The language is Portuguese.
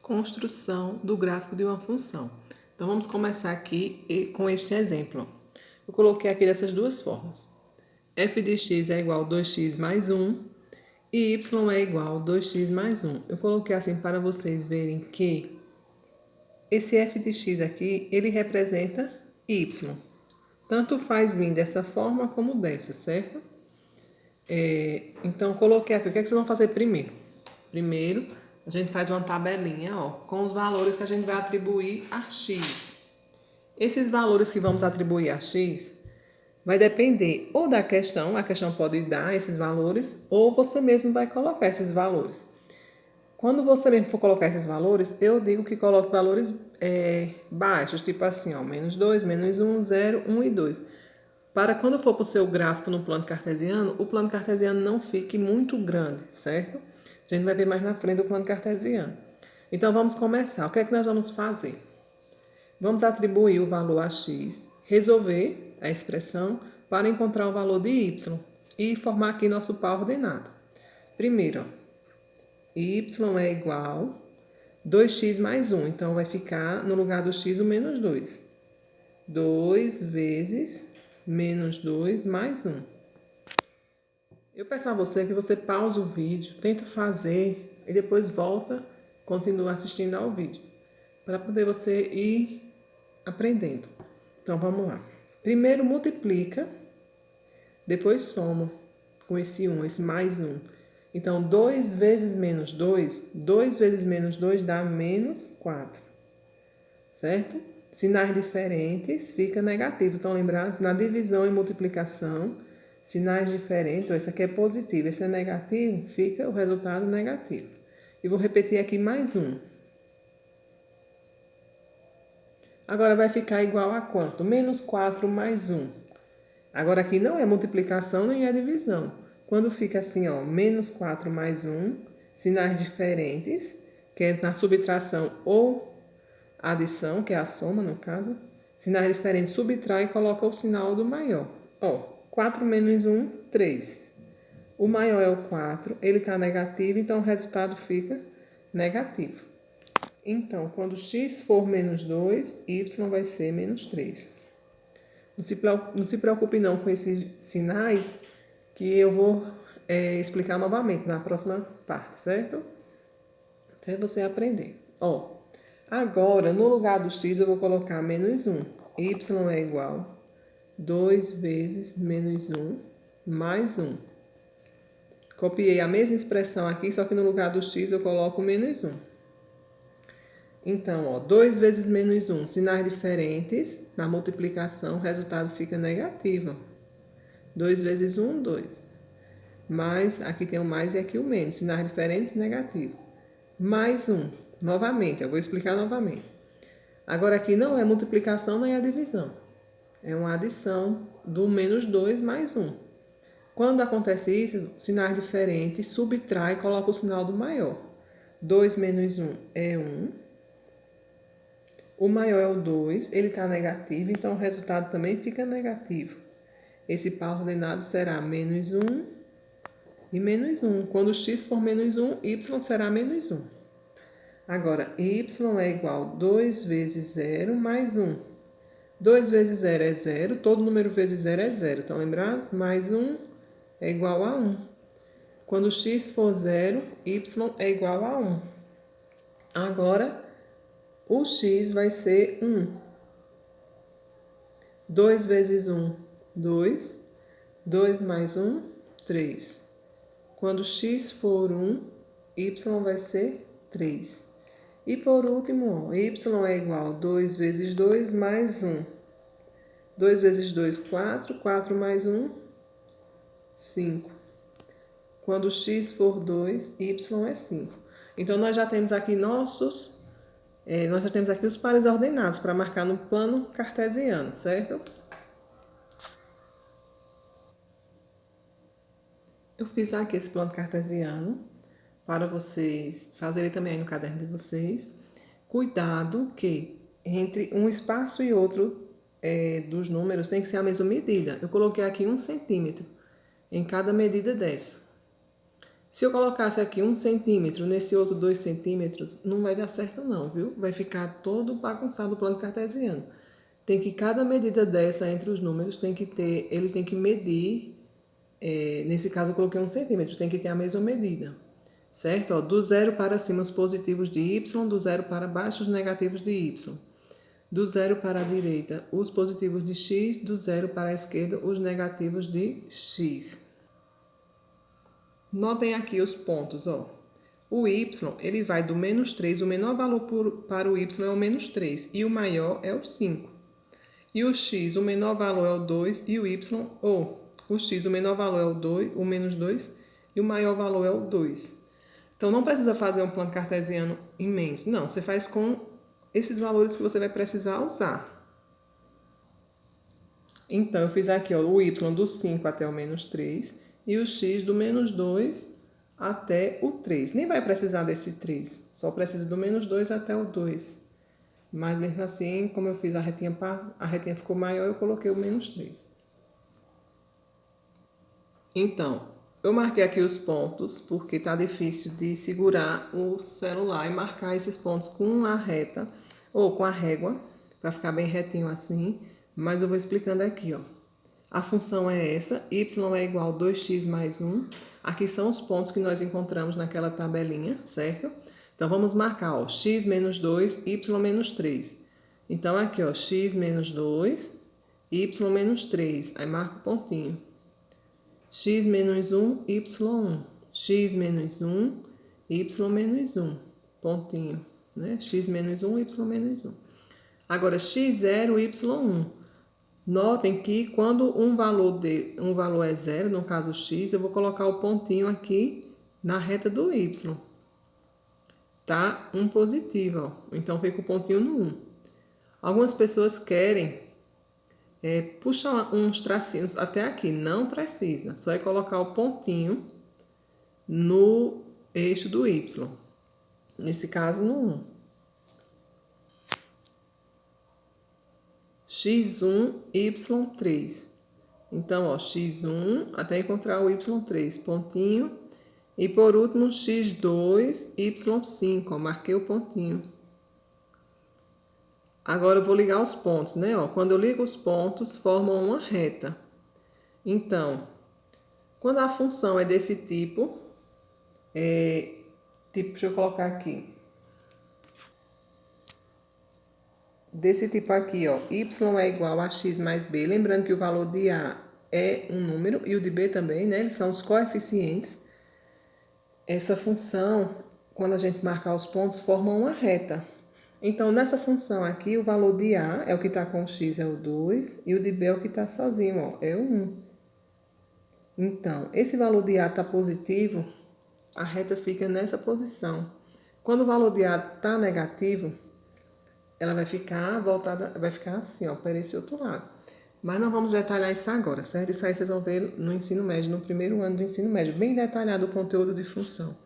Construção do gráfico de uma função. Então, vamos começar aqui com este exemplo. Eu coloquei aqui dessas duas formas. f de x é igual a 2x mais 1 e y é igual a 2x mais 1. Eu coloquei assim para vocês verem que esse f de x aqui, ele representa y. Tanto faz vir dessa forma como dessa, certo? Então, eu coloquei aqui. O que é que vocês vão fazer primeiro? Primeiro, a gente faz uma tabelinha, ó, com os valores que a gente vai atribuir a x. Esses valores que vamos atribuir a x vai depender ou da questão, a questão pode dar esses valores, ou você mesmo vai colocar esses valores. Quando você mesmo for colocar esses valores, eu digo que coloque valores baixos, tipo assim, ó, menos 2, menos 1, 0, 1 e 2. Para quando for para o seu gráfico no plano cartesiano, o plano cartesiano não fique muito grande, certo? A gente vai ver mais na frente do plano cartesiano. Então, vamos começar. O que é que nós vamos fazer? Vamos atribuir o valor a x, resolver a expressão para encontrar o valor de y e formar aqui nosso par ordenado. Primeiro, ó, y é igual a 2x mais 1. Então, vai ficar no lugar do x o menos 2. 2 vezes menos 2 mais 1. Eu peço a você que você pause o vídeo, tenta fazer e depois volta, continua assistindo ao vídeo, para poder você ir aprendendo. Então, vamos lá. Primeiro multiplica, depois soma com esse 1, esse mais 1. Então, 2 vezes menos 2, 2 vezes menos 2 dá menos 4, certo? Sinais diferentes fica negativo. Estão lembrados? Na divisão e multiplicação, sinais diferentes, ó, esse aqui é positivo, esse é negativo, fica o resultado negativo. E vou repetir aqui mais um. Agora vai ficar igual a quanto? Menos 4 mais 1. Agora aqui não é multiplicação nem é divisão. Quando fica assim, ó, menos 4 mais 1, sinais diferentes, que é na subtração ou adição, que é a soma no caso, sinais diferentes, subtrai e coloca o sinal do maior. Ó, 4 menos 1, 3. O maior é o 4, ele está negativo, então o resultado fica negativo. Então, quando x for menos 2, y vai ser menos 3. Não se preocupe não com esses sinais, que eu vou explicar novamente na próxima parte, certo? Até você aprender. Ó, agora, no lugar do x, eu vou colocar menos 1. Y é igual a 2 vezes menos 1 mais 1. Copiei a mesma expressão aqui, só que no lugar do x eu coloco menos 1. Então, ó, 2 vezes menos 1, sinais diferentes, na multiplicação o resultado fica negativo. 2 vezes 1, 2. Mais, aqui tem o mais e aqui o menos, sinais diferentes, negativo. Mais 1, novamente, eu vou explicar novamente. Agora aqui não é multiplicação nem é divisão, é uma adição do menos 2 mais 1. Quando acontece isso, sinais diferentes, subtrai e coloca o sinal do maior. 2 menos 1 é 1. O maior é o 2, ele está negativo, então o resultado também fica negativo. Esse par ordenado será menos 1 e menos 1. Quando x for menos 1, y será menos 1. Agora, y é igual a 2 vezes 0 mais 1. 2 vezes 0 é 0, todo número vezes 0 é 0. Estão lembrados? Mais 1 é igual a 1. Quando x for 0, y é igual a 1. Agora, o x vai ser 1. 2 vezes 1, 2. 2 mais 1, 3. Quando x for 1, y vai ser 3. E por último, ó, y é igual a 2 vezes 2 mais 1. 2 vezes 2, 4. 4 mais 1, 5. Quando x for 2, y é 5. Então, nós já temos aqui os pares ordenados para marcar no plano cartesiano, certo? Eu fiz aqui esse plano cartesiano para vocês fazerem também aí no caderno de vocês. Cuidado que entre um espaço e outro dos números tem que ser a mesma medida. Eu coloquei aqui 1 centímetro em cada medida dessa. Se eu colocasse aqui 1 centímetro, nesse outro 2 centímetros, não vai dar certo não, viu? Vai ficar todo bagunçado o plano cartesiano. Tem que cada medida dessa entre os números, ele tem que medir, nesse caso eu coloquei 1 centímetro, tem que ter a mesma medida, certo? Ó, do zero para cima os positivos de y, do zero para baixo os negativos de y. Do zero para a direita os positivos de x, do zero para a esquerda os negativos de x. Notem aqui os pontos, ó. O y, ele vai do menos 3, o menor valor para o y é o menos 3 e o maior é o 5. E o x, o menor valor é o 2 e o y, o x, o menor valor é o 2, o menos 2 e o maior valor é o 2. Então, não precisa fazer um plano cartesiano imenso. Não, você faz com esses valores que você vai precisar usar. Então, eu fiz aqui ó, o y do 5 até o menos 3 e o x do menos 2 até o 3. Nem vai precisar desse 3, só precisa do menos 2 até o 2. Mas mesmo assim, como eu fiz a retinha ficou maior, eu coloquei o menos 3. Então, eu marquei aqui os pontos, porque tá difícil de segurar o celular e marcar esses pontos com a reta ou com a régua, para ficar bem retinho assim. Mas eu vou explicando aqui, ó. A função é essa, y é igual a 2x mais 1. Aqui são os pontos que nós encontramos naquela tabelinha, certo? Então, vamos marcar, ó, x menos 2, y menos 3. Então, aqui, ó, x menos 2, y menos 3. Aí, marca o pontinho. X menos 1, y1. X menos 1, y menos 1. Pontinho, né? X menos 1, y menos 1. Agora, x0, y1. Notem que quando um valor é zero, no caso x, eu vou colocar o pontinho aqui na reta do y. Tá? Um positivo, ó. Então fica o pontinho no 1. Algumas pessoas querem puxar uns tracinhos até aqui. Não precisa. Só é colocar o pontinho no eixo do y. Nesse caso, no 1. x1, y3. Então, ó, x1 até encontrar o y3, pontinho. E por último, x2, y5, ó, marquei o pontinho. Agora eu vou ligar os pontos, né? Ó, quando eu ligo os pontos, formam uma reta. Então, quando a função é desse tipo, deixa eu colocar aqui. Desse tipo aqui, ó, y é igual a x mais b. Lembrando que o valor de a é um número e o de b também, né? Eles são os coeficientes. Essa função, quando a gente marcar os pontos, forma uma reta. Então, nessa função aqui, o valor de a é o que está com o x, é o 2, e o de b é o que está sozinho, ó, é o 1. Então, esse valor de a está positivo, a reta fica nessa posição. Quando o valor de a está negativo, ela vai ficar voltada, vai ficar assim, ó, para esse outro lado. Mas não vamos detalhar isso agora, certo? Isso aí vocês vão ver no ensino médio, no primeiro ano do ensino médio, bem detalhado o conteúdo de função.